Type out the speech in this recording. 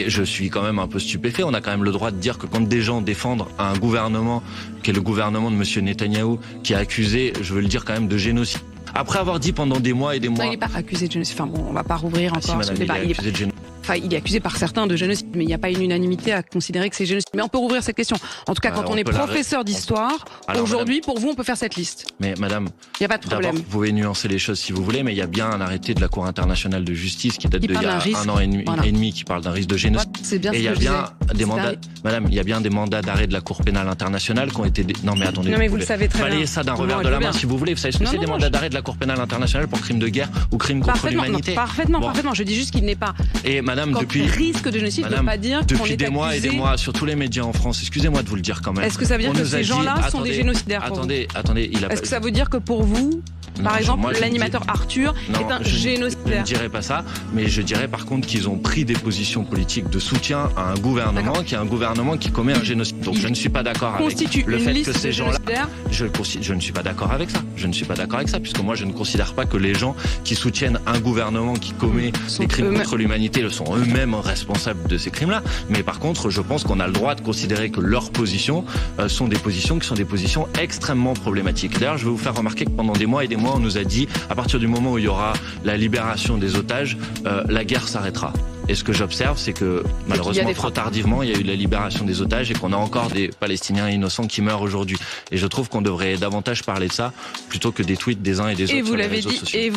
Et je suis quand même un peu stupéfait. On a quand même le droit de dire que quand des gens défendent un gouvernement, qui est le gouvernement de M. Netanyahou, qui est accusé, je veux le dire quand même, de génocide. Après avoir dit pendant des mois et des mois... Non, il n'est pas accusé de génocide. Enfin bon, on va pas rouvrir encore madame, ce débat. Il est accusé de génocide. Enfin, il est accusé par certains de génocide, mais il n'y a pas une unanimité à considérer que c'est génocide. Mais on peut rouvrir cette question. En tout cas, quand on est professeur d'histoire, aujourd'hui, pour vous, on peut faire cette liste. Mais madame, il n'y a pas de problème. Vous pouvez nuancer les choses si vous voulez, mais il y a bien un arrêté de la Cour internationale de justice qui date d'il y a un an et demi qui parle d'un risque de génocide. C'est bien. Et il y a bien des mandats, madame, il y a bien des mandats d'arrêt de la Cour pénale internationale qui ont été... Non mais attendez, vous le savez très bien. Balayez ça d'un revers de la main si vous voulez. Vous savez ce que c'est des mandats d'arrêt de la Cour pénale internationale pour crimes de guerre ou crimes contre l'humanité? Parfaitement. Je dis juste qu'il n'est pas... Et madame, depuis... risque de génocide ne veut pas dire qu'on est accusé... Depuis des mois et des mois, sur tous les médias en France, excusez-moi de vous le dire quand même. Est-ce que ça veut dire que ces gens-là sont des génocidaires pour vous? Attendez, Est-ce que ça veut dire que pour vous, par exemple, l'animateur Arthur est un génocidaire? Je ne dirais pas ça, mais je dirais par contre qu'ils ont pris des positions politiques de soutien à un gouvernement qui est un gouvernement qui commet un génocide. Donc je ne suis pas d'accord avec le fait que ces gens-là... Je ne suis pas d'accord avec ça. Je ne suis pas d'accord avec ça, puisque moi je ne considère pas que les gens qui soutiennent un gouvernement qui commet des crimes contre l'humanité le sont eux-mêmes responsables de ces crimes-là. Mais par contre, je pense qu'on a le droit de considérer que leurs positions sont des positions qui sont des positions extrêmement problématiques. D'ailleurs, je vais vous faire remarquer que pendant des mois et des mois, on nous a dit, à partir du moment où il y aura la libération des otages, la guerre s'arrêtera. Et ce que j'observe, c'est que malheureusement, trop tardivement, il y a eu la libération des otages et qu'on a encore des Palestiniens innocents qui meurent aujourd'hui. Et je trouve qu'on devrait davantage parler de ça plutôt que des tweets des uns et des autres sur les réseaux sociaux.